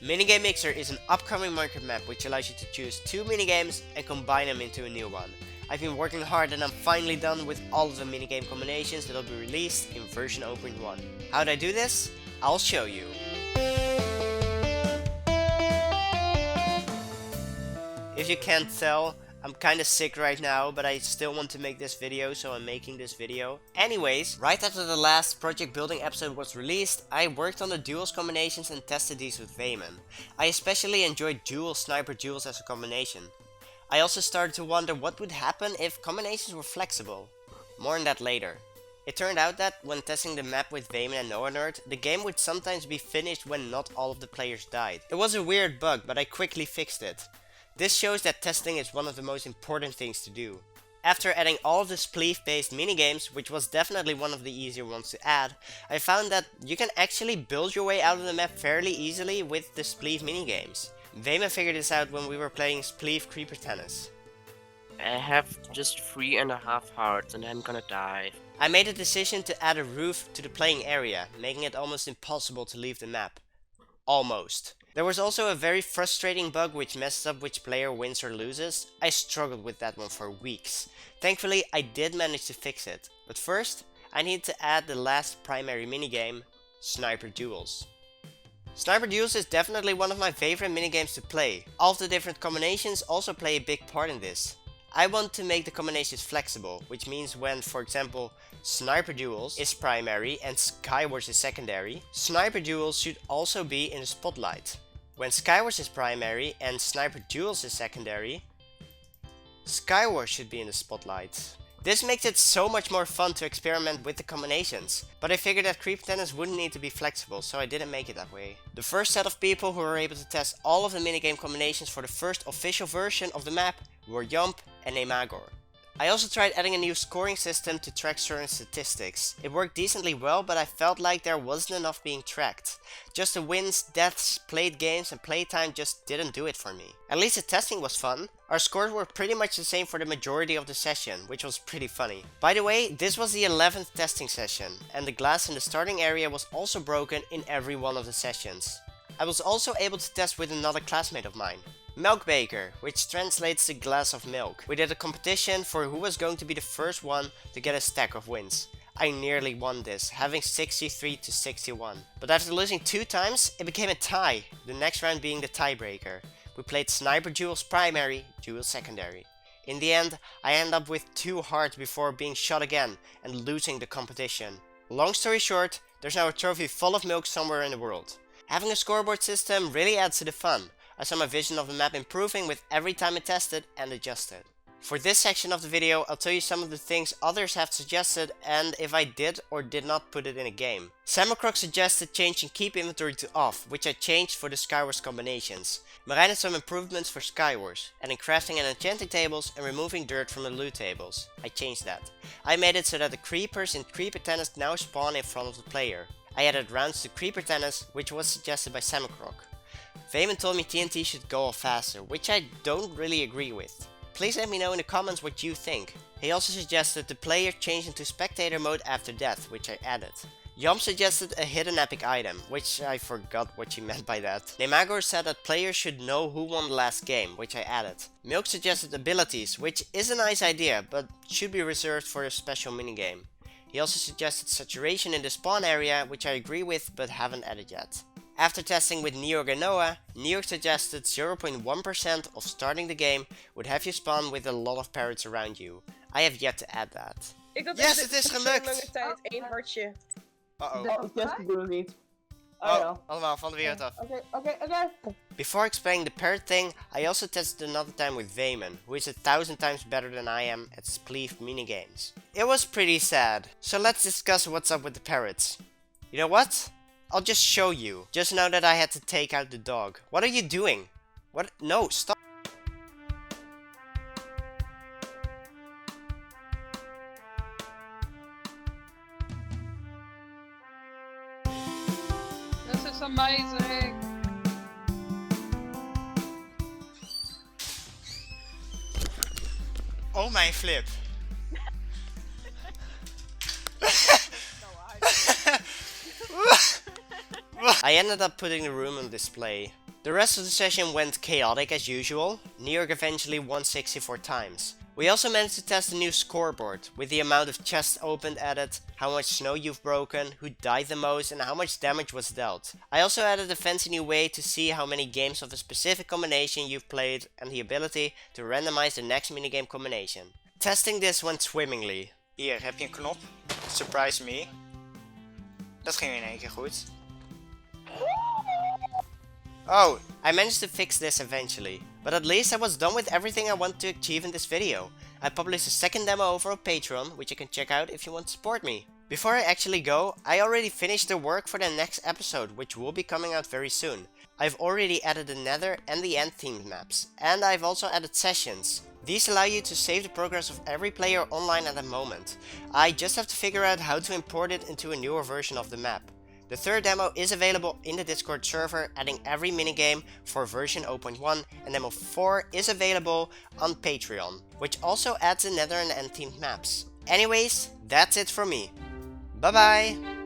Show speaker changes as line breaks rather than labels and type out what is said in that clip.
Minigame Mixer is an upcoming Minecraft map which allows you to choose 2 minigames and combine them into a new one. I've been working hard and I'm finally done with all of the minigame combinations that will be released in version 0.1. How do I do this? I'll show you. If you can't tell, I'm kinda sick right now, but I still want to make this video, so I'm making this video. Anyways, right after the last project building episode was released, I worked on the duels combinations and tested these with Vayman. I especially enjoyed dual sniper duels as a combination. I also started to wonder what would happen if combinations were flexible. More on that later. It turned out that when testing the map with Vayman and Noah Nerd, the game would sometimes be finished when not all of the players died. It was a weird bug, but I quickly fixed it. This shows that testing is one of the most important things to do. After adding all of the Spleef based minigames, which was definitely one of the easier ones to add, I found that you can actually build your way out of the map fairly easily with the Spleef minigames. Vayman figured this out when we were playing Spleef Creeper Tennis.
I have just 3.5 hearts and I'm gonna die.
I made a decision to add a roof to the playing area, making it almost impossible to leave the map. Almost. There was also a very frustrating bug which messes up which player wins or loses. I struggled with that one for weeks. Thankfully, I did manage to fix it. But first, I need to add the last primary minigame, Sniper Duels. Sniper Duels is definitely one of my favorite minigames to play. All of the different combinations also play a big part in this. I want to make the combinations flexible, which means when, for example, Sniper Duels is primary and Skywars is secondary, Sniper Duels should also be in the spotlight. When Skywars is primary and Sniper Duels is secondary, Skywars should be in the spotlight. This makes it so much more fun to experiment with the combinations, but I figured that Creeper Tennis wouldn't need to be flexible, so I didn't make it that way. The first set of people who were able to test all of the minigame combinations for the first official version of the map were Jump and Nemagor. I also tried adding a new scoring system to track certain statistics. It worked decently well, but I felt like there wasn't enough being tracked. Just the wins, deaths, played games and playtime just didn't do it for me. At least the testing was fun. Our scores were pretty much the same for the majority of the session, which was pretty funny. By the way, this was the 11th testing session, and the glass in the starting area was also broken in every one of the sessions. I was also able to test with another classmate of mine, Milk Baker, which translates to glass of milk. We did a competition for who was going to be the first one to get a stack of wins. I nearly won this, having 63 to 61. But after losing 2 times, it became a tie, the next round being the tiebreaker. We played Sniper Duels primary, Duels secondary. In the end, I ended up with 2 hearts before being shot again and losing the competition. Long story short, there's now a trophy full of milk somewhere in the world. Having a scoreboard system really adds to the fun. I saw my vision of the map improving with every time I tested and adjusted. For this section of the video, I'll tell you some of the things others have suggested and if I did or did not put it in a game. Samacroc suggested changing keep inventory to off, which I changed for the Skywars combinations. Marijn had some improvements for Skywars, adding crafting and enchanting tables and removing dirt from the loot tables. I changed that. I made it so that the creepers in Creeper Tennis now spawn in front of the player. I added rounds to Creeper Tennis, which was suggested by Samacroc. Vayman told me TNT should go off faster, which I don't really agree with. Please let me know in the comments what you think. He also suggested the player change into spectator mode after death, which I added. Yom suggested a hidden epic item, which I forgot what she meant by that. Nemagor said that players should know who won the last game, which I added. Milk suggested abilities, which is a nice idea, but should be reserved for a special minigame. He also suggested saturation in the spawn area, which I agree with but haven't added yet. After testing with Neorg and Noah, Neorg suggested 0.1% of starting the game would have you spawn with a lot of parrots around you. I have yet to add that.
Yes, het is gelukt!
Tijd 1 hartje.
Uh-oh.
Dat is het niet.
Oh, allemaal van de wereld af.
Oké.
Before explaining the parrot thing, I also tested another time with Vayman, who is 1,000 times better than I am at Spleef minigames. It was pretty sad, so let's discuss what's up with the parrots. You know what? I'll just show you. Just know that I had to take out the dog. What are you doing? What? No, stop.
This is amazing.
Oh mijn flip.
I ended up putting the room on display. The rest of the session went chaotic as usual. New York eventually won 64 times. We also managed to test a new scoreboard, with the amount of chests opened added, how much snow you've broken, who died the most and how much damage was dealt. I also added a fancy new way to see how many games of a specific combination you've played and the ability to randomize the next minigame combination. Testing this went swimmingly.
Hier heb je een knop. Surprise me. Dat ging in één keer goed. Oh,
I managed to fix this eventually, but at least I was done with everything I wanted to achieve in this video. I published a second demo over on Patron, which you can check out if you want to support me. Before I actually go, I already finished the work for the next episode, which will be coming out very soon. I've already added the Nether and the End themed maps, and I've also added sessions. These allow you to save the progress of every player online at the moment. I just have to figure out how to import it into a newer version of the map. The third demo is available in the Discord server, adding every minigame for version 0.1, and demo 4 is available on Patreon, which also adds the Nether and End themed maps. Anyways, that's it from me. Bye bye!